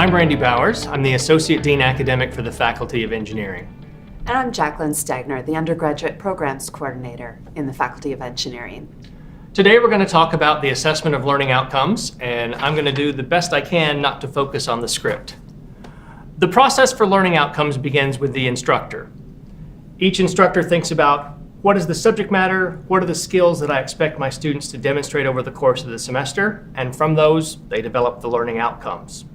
I'm Randy Bowers. I'm the Associate Dean Academic for the Faculty of Engineering. And I'm Jacqueline Stagner, the Undergraduate Programs Coordinator in the Faculty of Engineering. Today we're going to talk about the assessment of learning outcomes, and I'm going to do the best I can not to focus on the script. The process for learning outcomes begins with the instructor. Each instructor thinks about what is the subject matter, what are the skills that I expect my students to demonstrate over the course of the semester, and from those they develop the learning outcomes.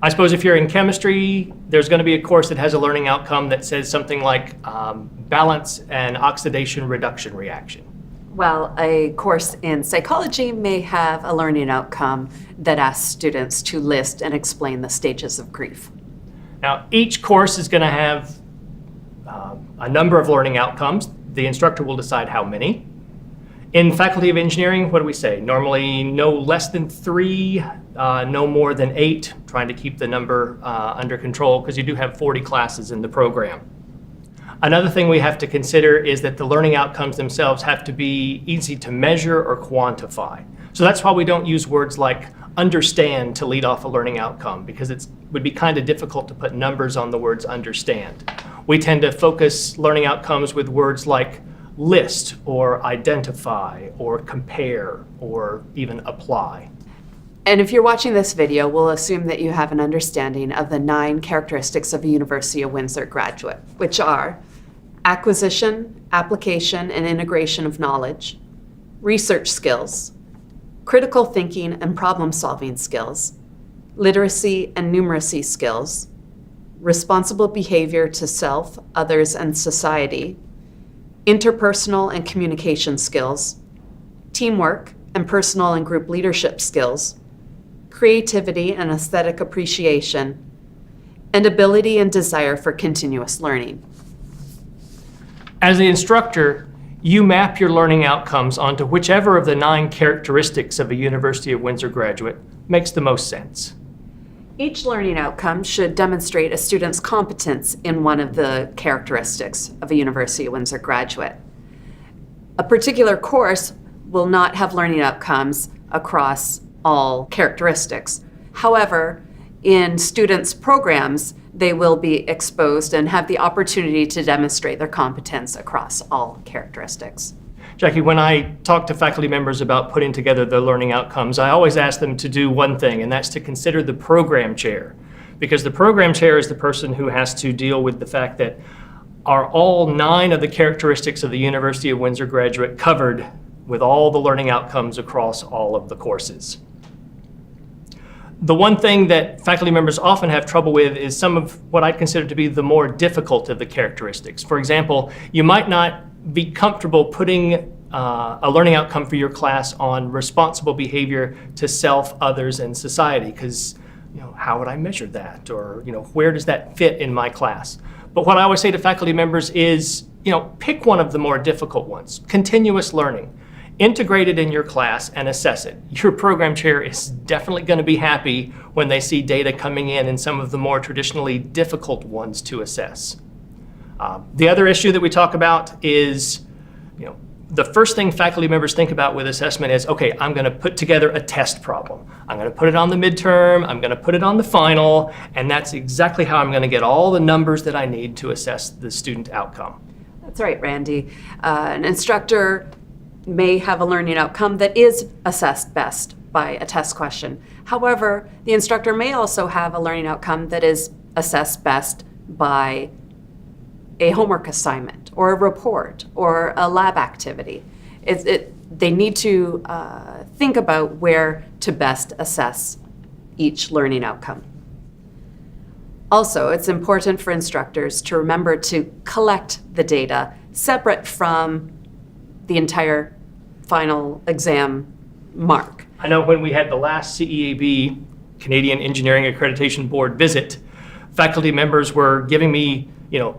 I suppose if you're in chemistry, there's going to be a course that has a learning outcome that says something like balance and oxidation reduction reaction. Well, a course in psychology may have a learning outcome that asks students to list and explain the stages of grief. Now, each course is going to have a number of learning outcomes. The instructor will decide how many. In Faculty of Engineering, what do we say? Normally no less than 3, no more than 8, trying to keep the number under control because you do have 40 classes in the program. Another thing we have to consider is that the learning outcomes themselves have to be easy to measure or quantify. So that's why we don't use words like understand to lead off a learning outcome, because it would be kind of difficult to put numbers on the words understand. We tend to focus learning outcomes with words like list or identify or compare or even apply. And if you're watching this video, we'll assume that you have an understanding of the 9 characteristics of a University of Windsor graduate, which are acquisition, application, and integration of knowledge, research skills, critical thinking and problem-solving skills, literacy and numeracy skills, responsible behavior to self, others, and society, interpersonal and communication skills, teamwork and personal and group leadership skills, creativity and aesthetic appreciation, and ability and desire for continuous learning. As the instructor, you map your learning outcomes onto whichever of the 9 characteristics of a University of Windsor graduate makes the most sense. Each learning outcome should demonstrate a student's competence in one of the characteristics of a University of Windsor graduate. A particular course will not have learning outcomes across all characteristics. However, in students' programs, they will be exposed and have the opportunity to demonstrate their competence across all characteristics. Jackie, when I talk to faculty members about putting together their learning outcomes, I always ask them to do one thing, and that's to consider the program chair. Because the program chair is the person who has to deal with the fact that are all 9 of the characteristics of the University of Windsor graduate covered with all the learning outcomes across all of the courses. The one thing that faculty members often have trouble with is some of what I'd consider to be the more difficult of the characteristics. For example, you might not be comfortable putting a learning outcome for your class on responsible behavior to self, others, and society, because how would I measure that? Or where does that fit in my class? But what I always say to faculty members is, pick one of the more difficult ones. Continuous learning. Integrate it in your class and assess it. Your program chair is definitely going to be happy when they see data coming in some of the more traditionally difficult ones to assess. The other issue that we talk about is, the first thing faculty members think about with assessment is, okay, I'm going to put together a test problem. I'm going to put it on the midterm, I'm going to put it on the final, and that's exactly how I'm going to get all the numbers that I need to assess the student outcome. That's right, Randy. An instructor may have a learning outcome that is assessed best by a test question. However, the instructor may also have a learning outcome that is assessed best by a homework assignment or a report or a lab activity. They need to think about where to best assess each learning outcome. Also, it's important for instructors to remember to collect the data separate from the entire final exam mark. I know when we had the last CEAB, Canadian Engineering Accreditation Board visit, faculty members were giving me,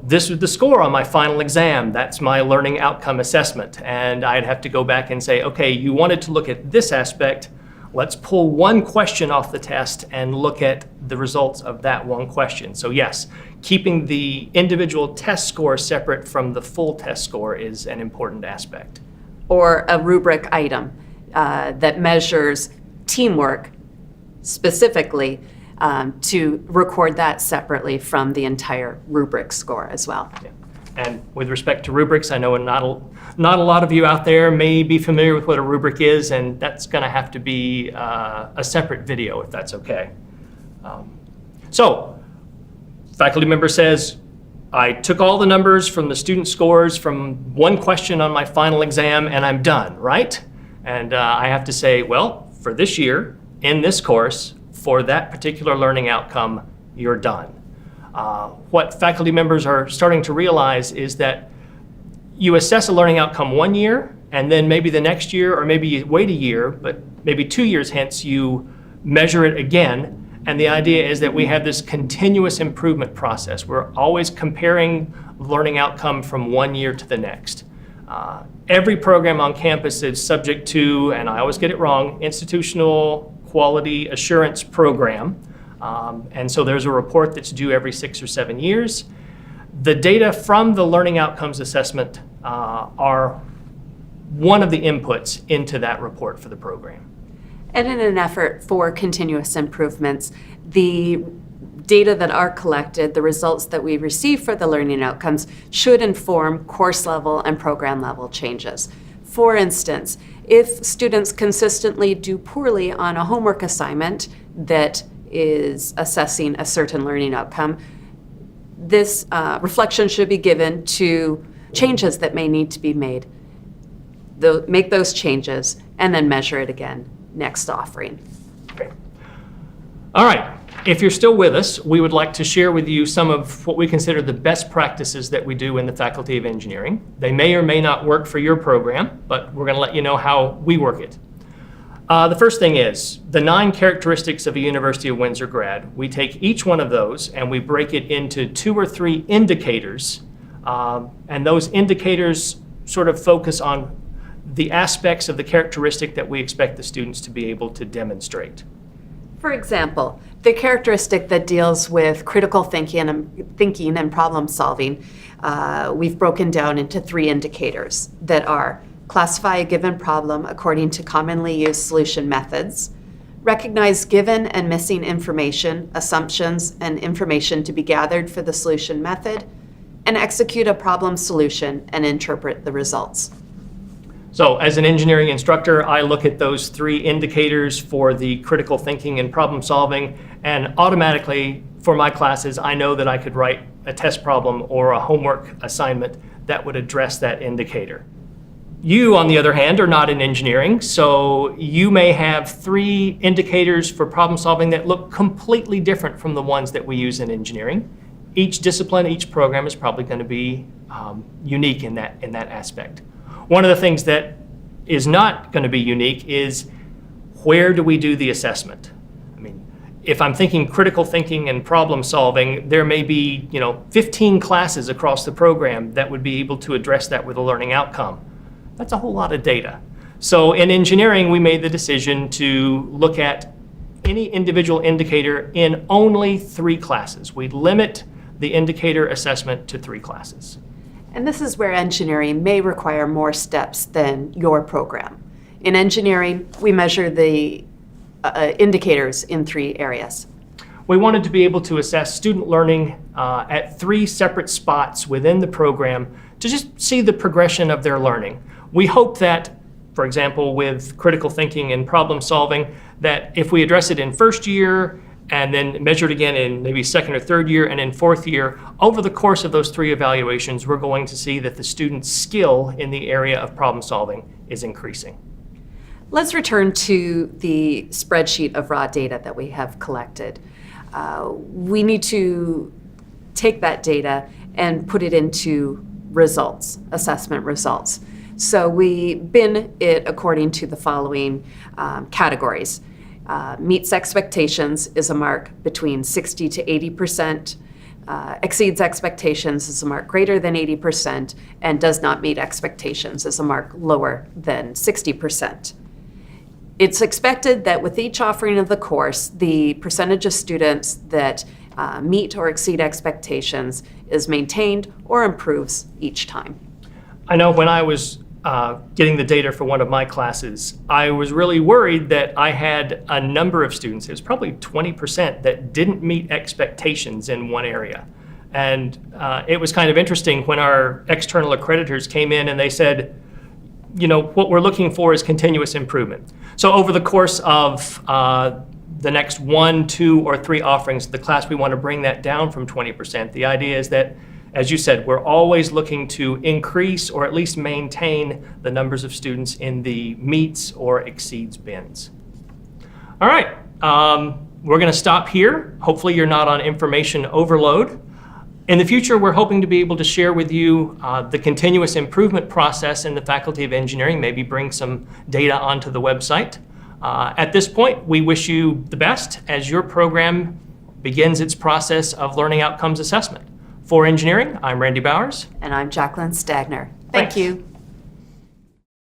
this was the score on my final exam. That's my learning outcome assessment. And I'd have to go back and say, okay, you wanted to look at this aspect. Let's pull one question off the test and look at the results of that one question. So yes, keeping the individual test score separate from the full test score is an important aspect. Or a rubric item that measures teamwork specifically to record that separately from the entire rubric score as well. Yeah. And with respect to rubrics, I know not a lot of you out there may be familiar with what a rubric is, and that's going to have to be a separate video if that's okay. So, faculty member says, I took all the numbers from the student scores from one question on my final exam and I'm done, right? And I have to say, well, for this year, in this course, for that particular learning outcome, you're done. What faculty members are starting to realize is that you assess a learning outcome 1 year, and then maybe the next year, or maybe you wait a year, but maybe 2 years hence, you measure it again. And the idea is that we have this continuous improvement process. We're always comparing learning outcome from 1 year to the next. Every program on campus is subject to, and I always get it wrong, Institutional Quality Assurance Program. And so there's a report that's due every 6 or 7 years. The data from the learning outcomes assessment are one of the inputs into that report for the program. And in an effort for continuous improvements, the data that are collected, the results that we receive for the learning outcomes, should inform course level and program level changes. For instance, if students consistently do poorly on a homework assignment that is assessing a certain learning outcome, this reflection should be given to changes that may need to be made. Make those changes and then measure it again next offering. Okay. All right. If you're still with us, we would like to share with you some of what we consider the best practices that we do in the Faculty of Engineering. They may or may not work for your program, but we're going to let you know how we work it. The first thing is the 9 characteristics of a University of Windsor grad. We take each one of those and we break it into 2 or 3 indicators, and those indicators sort of focus on the aspects of the characteristic that we expect the students to be able to demonstrate. For example, the characteristic that deals with critical thinking and problem solving, we've broken down into 3 indicators that are: classify a given problem according to commonly used solution methods, recognize given and missing information, assumptions, and information to be gathered for the solution method, and execute a problem solution and interpret the results. So as an engineering instructor, I look at those 3 indicators for the critical thinking and problem solving, and automatically for my classes, I know that I could write a test problem or a homework assignment that would address that indicator. You, on the other hand, are not in engineering, so you may have 3 indicators for problem solving that look completely different from the ones that we use in engineering. Each discipline, each program is probably going to be unique in that aspect. One of the things that is not going to be unique is where do we do the assessment? I mean, if I'm thinking critical thinking and problem solving, there may be 15 classes across the program that would be able to address that with a learning outcome. That's a whole lot of data. So in engineering, we made the decision to look at any individual indicator in only 3 classes. We limit the indicator assessment to 3 classes. And this is where engineering may require more steps than your program. In engineering, we measure the indicators in 3 areas. We wanted to be able to assess student learning at 3 separate spots within the program to just see the progression of their learning. We hope that, for example, with critical thinking and problem solving, that if we address it in first year and then measure it again in maybe second or third year and in 4th year, over the course of those 3 evaluations, we're going to see that the student's skill in the area of problem solving is increasing. Let's return to the spreadsheet of raw data that we have collected. We need to take that data and put it into results, assessment results. So we bin it according to the following categories. Meets expectations is a mark between 60 to 80%, exceeds expectations is a mark greater than 80%, and does not meet expectations is a mark lower than 60%. It's expected that with each offering of the course, the percentage of students that meet or exceed expectations is maintained or improves each time. I know when I was getting the data for one of my classes, I was really worried that I had a number of students, it was probably 20%, that didn't meet expectations in one area. And it was kind of interesting when our external accreditors came in and they said, you know, what we're looking for is continuous improvement. So over the course of the next 1, 2, or 3 offerings of the class, we want to bring that down from 20%. The idea is that, as you said, we're always looking to increase or at least maintain the numbers of students in the meets or exceeds bins. All right, we're going to stop here. Hopefully you're not on information overload. In the future, we're hoping to be able to share with you the continuous improvement process in the Faculty of Engineering, maybe bring some data onto the website. At this point, we wish you the best as your program begins its process of learning outcomes assessment. For engineering, I'm Randy Bowers. And I'm Jacqueline Stagner. Thanks. Thank you.